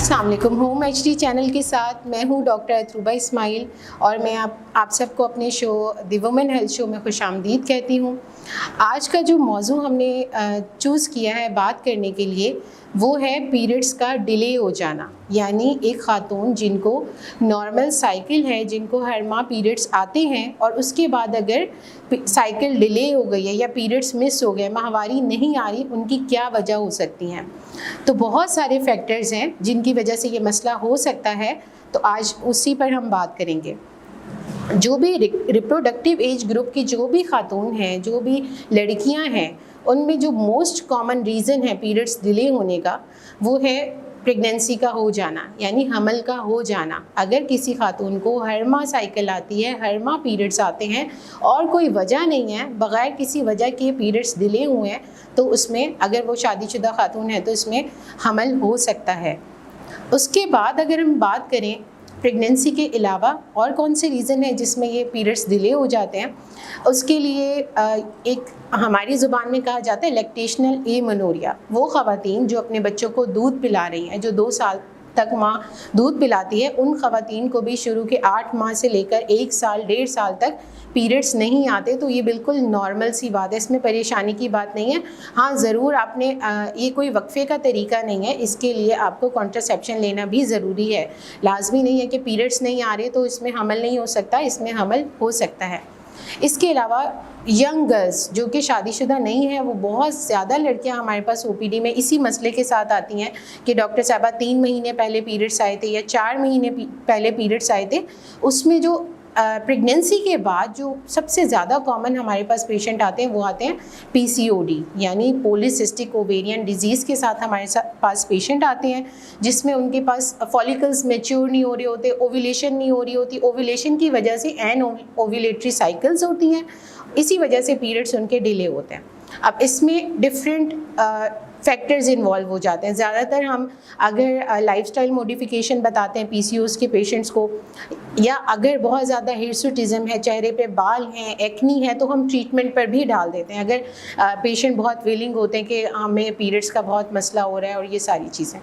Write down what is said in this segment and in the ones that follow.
अस्सलाम वालेकुम। Home HD channel के साथ मैं हूं डॉक्टर अतरूबा इस्माइल और मैं आप सबको अपने show the women health show में खुशामदीद कहती हूं। आज का जो मौजू हमने चूज़ किया है बात करने के लिए वो है पीरियड्स का डिले हो जाना, यानी एक ख़ातून जिनको नॉर्मल साइकिल है, जिनको हर माह पीरियड्स आते हैं और उसके बाद अगर साइकिल डिले हो गई है या पीरियड्स मिस हो गए, माहवारी नहीं आ रही, उनकी क्या वजह हो सकती हैं। तो बहुत सारे फैक्टर्स हैं जिनकी वजह से ये मसला हो सकता है, तो आज उसी पर हम बात करेंगे। जो भी रिप्रोडक्टिव एज ग्रुप की जो भी खातून हैं, जो भी लड़कियां हैं, उनमें जो मोस्ट कॉमन रीज़न है पीरियड्स डिले होने का वो है प्रेगनेंसी का हो जाना, यानी हमल का हो जाना। अगर किसी खातून को हर माह साइकिल आती है, हर माह पीरियड्स आते हैं और कोई वजह नहीं है, बग़ैर किसी वजह के पीरियड्स डिले हुए हैं, तो उसमें अगर वो शादीशुदा खातून है तो इसमें हमल हो सकता है। उसके बाद अगर हम बात करें प्रेगनेंसी के अलावा और कौन से रीज़न है जिसमें ये पीरियड्स डिले हो जाते हैं, उसके लिए एक हमारी ज़ुबान में कहा जाता है लैक्टेशनल एमेनोरिया। वो ख़वातीन जो अपने बच्चों को दूध पिला रही हैं, जो 2 साल तक माँ दूध पिलाती है, उन ख़वातीन को भी शुरू के 8 माह से लेकर 1 साल 1.5 साल तक पीरियड्स नहीं आते। तो ये बिल्कुल नॉर्मल सी बात है, इसमें परेशानी की बात नहीं है। हाँ, ज़रूर आपने ये कोई वक्फे का तरीका नहीं है, इसके लिए आपको कॉन्ट्रासेप्शन लेना भी ज़रूरी है। लाजमी नहीं है कि पीरियड्स नहीं आ रहे तो इसमें हमल नहीं हो सकता, इसमें हमल हो सकता है। इसके अलावा यंग गर्ल्स जो कि शादीशुदा नहीं है, वो बहुत ज़्यादा लड़कियां हमारे पास ओपीडी में इसी मसले के साथ आती हैं कि डॉक्टर साहबा 3 महीने पहले पीरियड्स आए थे या 4 महीने पहले पीरियड्स आए थे। उसमें जो प्रेगनेंसी के बाद जो सबसे ज़्यादा कॉमन हमारे पास पेशेंट आते हैं वो आते हैं पीसीओडी, यानी पॉलीसिस्टिक ओवेरियन डिजीज़ के साथ हमारे पास पेशेंट आते हैं, जिसमें उनके पास फॉलिकल्स मैच्योर नहीं हो रहे होते, ओव्यूलेशन नहीं हो रही होती, ओव्यूलेशन की वजह से एन ओव्यूलेटरी साइकिल्स होती हैं, इसी वजह से पीरियड्स उनके डिले होते हैं। अब इसमें डिफरेंट फैक्टर्स इन्वॉल्व हो जाते हैं। ज़्यादातर हम अगर लाइफस्टाइल मॉडिफिकेशन बताते हैं पीसीओएस के पेशेंट्स को, या अगर बहुत ज़्यादा हिर्सुटिज़म है, चेहरे पे बाल हैं, एक्नी है, तो हम ट्रीटमेंट पर भी डाल देते हैं अगर पेशेंट बहुत विलिंग होते हैं कि हमें पीरियड्स का बहुत मसला हो रहा है और ये सारी चीज़ें।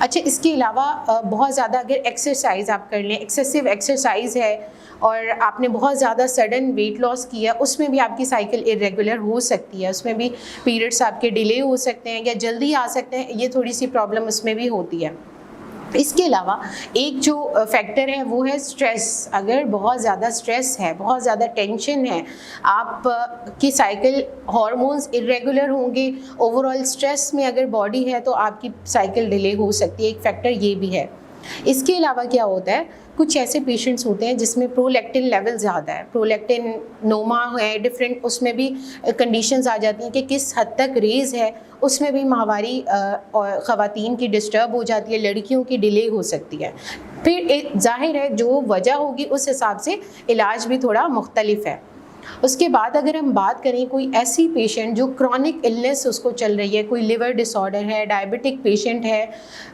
अच्छा, इसके अलावा बहुत ज़्यादा अगर एक्सरसाइज आप कर लें, एक्सेसिव एक्सरसाइज है और आपने बहुत ज़्यादा सडन वेट लॉस किया, उसमें भी आपकी साइकिल इरेगुलर हो सकती है, उसमें भी पीरियड्स आपके डिले हो सकते हैं या जल्दी आ सकते हैं, ये थोड़ी सी प्रॉब्लम उसमें भी होती है। इसके अलावा एक जो फैक्टर है वो है स्ट्रेस। अगर बहुत ज़्यादा स्ट्रेस है, बहुत ज़्यादा टेंशन है, आप की साइकिल हार्मोन्स इरेगुलर होंगे, ओवरऑल स्ट्रेस में अगर बॉडी है तो आपकी साइकिल डिले हो सकती है, एक फैक्टर ये भी है। इसके अलावा क्या होता है, कुछ ऐसे पेशेंट्स होते हैं जिसमें प्रोलैक्टिन लेवल ज़्यादा है, प्रोलैक्टिन नोमा है डिफरेंट, उसमें भी कंडीशंस आ जाती हैं कि किस हद तक रेज़ है, उसमें भी माहवारी ख़वातीन की डिस्टर्ब हो जाती है, लड़कियों की डिले हो सकती है। फिर जाहिर है जो वजह होगी उस हिसाब से इलाज भी थोड़ा मुख्तलिफ है। उसके बाद अगर हम बात करें कोई ऐसी पेशेंट जो क्रॉनिक इलनेस उसको चल रही है, कोई लिवर डिसऑर्डर है, डायबिटिक पेशेंट है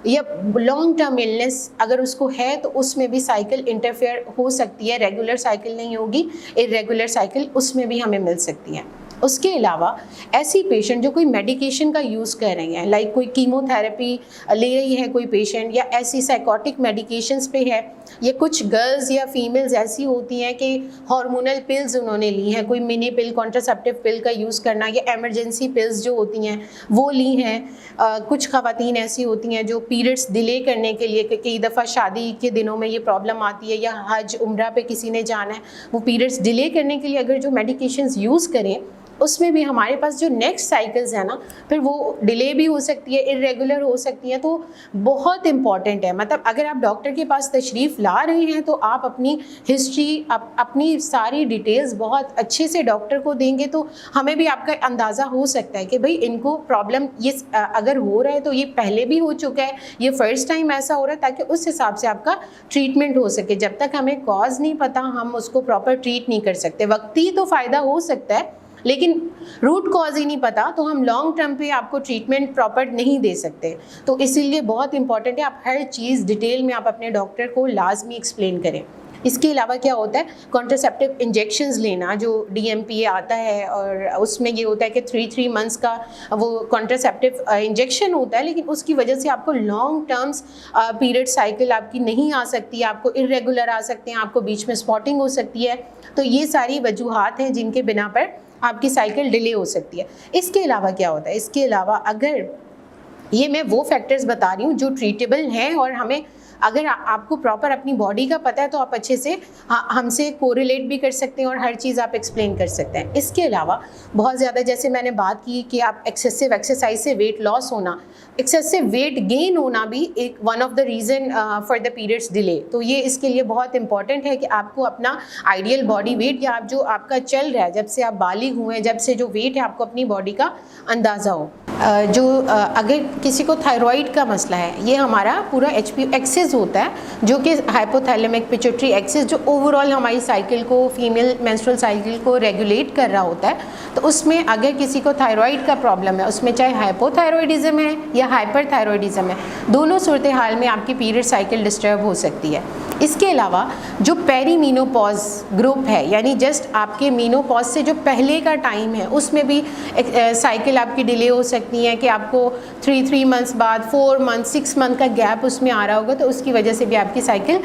या लॉन्ग टर्म इलनेस अगर उसको है, तो उसमें भी साइकिल इंटरफेयर हो सकती है, रेगुलर साइकिल नहीं होगी, इरेगुलर साइकिल उसमें भी हमें मिल सकती है। उसके अलावा ऐसी पेशेंट जो कोई मेडिकेशन का यूज़ कर रही हैं, लाइक कोई कीमोथेरेपी ले रही है कोई पेशेंट, या ऐसी साइकोटिक मेडिकेशंस पे है, या कुछ गर्ल्स या फीमेल्स ऐसी होती हैं कि हार्मोनल पिल्स उन्होंने ली हैं, कोई मिनी पिल, कॉन्ट्रासेप्टिव पिल का यूज़ करना, या एमरजेंसी पिल्स जो होती हैं वो ली हैं। कुछ ख़वातीन ऐसी होती हैं जो पीरियड्स डिले करने के लिए, कई दफ़ा शादी के दिनों में ये प्रॉब्लम आती है, या हज उम्रा पे किसी ने जाना है, वो पीरियड्स डिले करने के लिए अगर जो मेडिकेशंस यूज़ करें, उसमें भी हमारे पास जो नेक्स्ट साइकिल्स है ना, फिर वो डिले भी हो सकती है, इरेगुलर हो सकती है। तो बहुत इंपॉर्टेंट है, मतलब अगर आप डॉक्टर के पास तशरीफ़ ला रहे हैं तो आप अपनी हिस्ट्री, अपनी सारी डिटेल्स बहुत अच्छे से डॉक्टर को देंगे, तो हमें भी आपका अंदाज़ा हो सकता है कि भाई इनको प्रॉब्लम ये अगर हो रहा है तो ये पहले भी हो चुका है, ये फ़र्स्ट टाइम ऐसा हो रहा है, ताकि उस हिसाब से आपका ट्रीटमेंट हो सके। जब तक हमें कॉज नहीं पता हम उसको प्रॉपर ट्रीट नहीं कर सकते। वक्ती तो फ़ायदा हो सकता है, लेकिन रूट कॉज ही नहीं पता तो हम लॉन्ग टर्म पे आपको ट्रीटमेंट प्रॉपर नहीं दे सकते। तो इसीलिए बहुत इंपॉर्टेंट है आप हर चीज़ डिटेल में आप अपने डॉक्टर को लाजमी एक्सप्लेन करें। इसके अलावा क्या होता है, कॉन्ट्रासेप्टिव इंजेक्शंस लेना, जो DMPA आता है और उसमें ये होता है कि 3 मंथ्स का वो कॉन्ट्रासेप्टिव इंजेक्शन होता है, लेकिन उसकी वजह से आपको लॉन्ग टर्म्स पीरियड साइकिल आपकी नहीं आ सकती, आपको इरेगुलर आ सकते हैं, आपको बीच में स्पॉटिंग हो सकती है। तो ये सारी वजूहात हैं जिनके बिना पर आपकी साइकिल डिले हो सकती है। इसके अलावा क्या होता है, इसके अलावा अगर ये मैं वो फैक्टर्स बता रही हूँ जो ट्रीटेबल हैं और हमें अगर आपको प्रॉपर अपनी बॉडी का पता है तो आप अच्छे से हमसे कोरिलेट भी कर सकते हैं और हर चीज़ आप एक्सप्लेन कर सकते हैं। इसके अलावा बहुत ज़्यादा, जैसे मैंने बात की कि आप एक्सेसिव एक्सरसाइज से वेट लॉस होना, एक्सेसिव वेट गेन होना भी एक one of the reason for the periods delay. तो ये इसके लिए बहुत इंपॉर्टेंट है कि आपको अपना आइडियल बॉडी वेट या आप जो आपका चल रहा है, जब से आप बालिग हुए हैं, जब से जो वेट है, आपको अपनी बॉडी का अंदाज़ा हो। अगर किसी को थायराइड का मसला है, ये हमारा पूरा HPO एक्सिस होता है जो कि हाइपोथैलेमिक पिट्यूटरी एक्सिस, जो ओवरऑल हमारी साइकिल को, फीमेल मेंस्ट्रुअल साइकिल को रेगुलेट कर रहा होता है। तो उसमें अगर किसी को थायराइड का प्रॉब्लम है, उसमें चाहे हाइपोथायरॉयडिज्म है या हाइपरथायरॉयडिज्म है, दोनों सूरत हाल में आपकी पीरियड साइकिल डिस्टर्ब हो सकती है। इसके अलावा जो पेरीमीनोपॉज ग्रुप है, यानी जस्ट आपके मीनोपॉज से जो पहले का टाइम है, उसमें भी साइकिल आपकी डिले हो सकती है कि आपको 3 मंथ्स बाद 4 मंथ 6 मंथ का गैप उसमें आ रहा होगा, तो उसकी वजह से भी आपकी साइकिल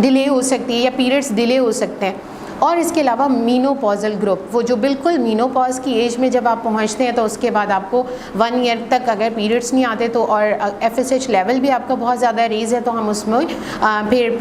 डिले हो सकती है या पीरियड्स डिले हो सकते हैं। और इसके अलावा मीनोपॉजल ग्रुप, वो जो बिल्कुल मीनोपॉज की एज में जब आप पहुंचते हैं तो उसके बाद आपको 1 ईयर तक अगर पीरियड्स नहीं आते तो, और FSH लेवल भी आपका बहुत ज़्यादा रेज है, तो हम उसमें फिर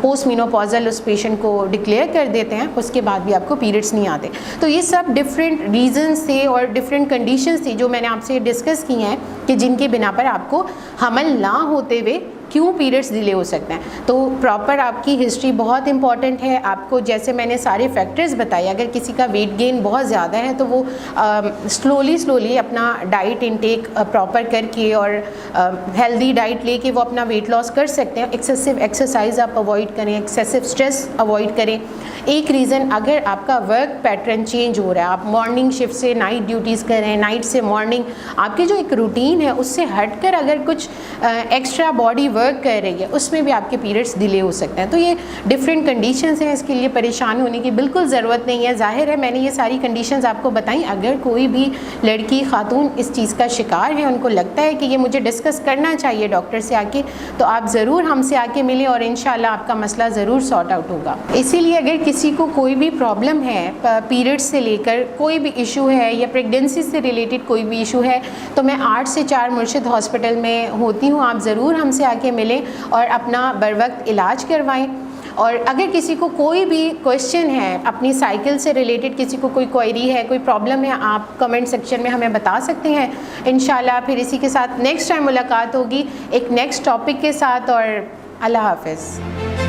पोस्ट मीनोपॉजल उस पेशेंट को डिक्लेयर कर देते हैं, उसके बाद भी आपको पीरियड्स नहीं आते। तो ये सब डिफरेंट रीजंस थे और डिफरेंट कंडीशंस थी जो मैंने आपसे डिस्कस की हैं कि जिनके बिना पर आपको हमल ना होते हुए क्यों पीरियड्स डिले हो सकते हैं। तो प्रॉपर आपकी हिस्ट्री बहुत इंपॉर्टेंट है। आपको जैसे मैंने सारे फैक्टर्स बताए, अगर किसी का वेट गेन बहुत ज़्यादा है तो वो स्लोली अपना डाइट इनटेक प्रॉपर करके और हेल्दी डाइट लेके वो अपना वेट लॉस कर सकते हैं। एक्सेसिव एक्सरसाइज आप अवॉइड करें, एक्सेसिव स्ट्रेस अवॉइड करें। एक रीज़न, अगर आपका वर्क पैटर्न चेंज हो रहा है, आप मॉर्निंग शिफ्ट से नाइट ड्यूटीज़ कर रहे हैं, नाइट से मॉर्निंग, आपकी जो एक रूटीन है उससे हटकर अगर कुछ एक्स्ट्रा बॉडी वर्क कर रही है, उसमें भी आपके पीरियड्स डिले हो सकते हैं। तो ये डिफरेंट कंडीशंस हैं, इसके लिए परेशान होने की बिल्कुल ज़रूरत नहीं है। जाहिर है मैंने ये सारी कंडीशंस आपको बताई। अगर कोई भी लड़की खातून इस चीज़ का शिकार है, उनको लगता है कि ये मुझे डिस्कस करना चाहिए डॉक्टर से आके, तो आप ज़रूर हमसे आके मिलें और इंशाल्लाह आपका मसला ज़रूर सॉर्ट आउट होगा। इसीलिए अगर किसी को कोई भी प्रॉब्लम है, पीरियड्स से लेकर कोई भी इशू है या प्रेगनेंसी से रिलेटेड कोई भी इशू है, तो मैं 8 से 4 मुर्शिद हॉस्पिटल में होती हूँ। आप ज़रूर हमसे आके मिलें और अपना बर वक्त इलाज करवाएं। और अगर किसी को कोई भी क्वेश्चन है अपनी साइकिल से रिलेटेड, किसी को कोई क्वेरी है, कोई प्रॉब्लम है, आप कमेंट सेक्शन में हमें बता सकते हैं। इंशाल्लाह फिर इसी के साथ नेक्स्ट टाइम मुलाकात होगी एक नेक्स्ट टॉपिक के साथ, और अल्लाह हाफ़िज़।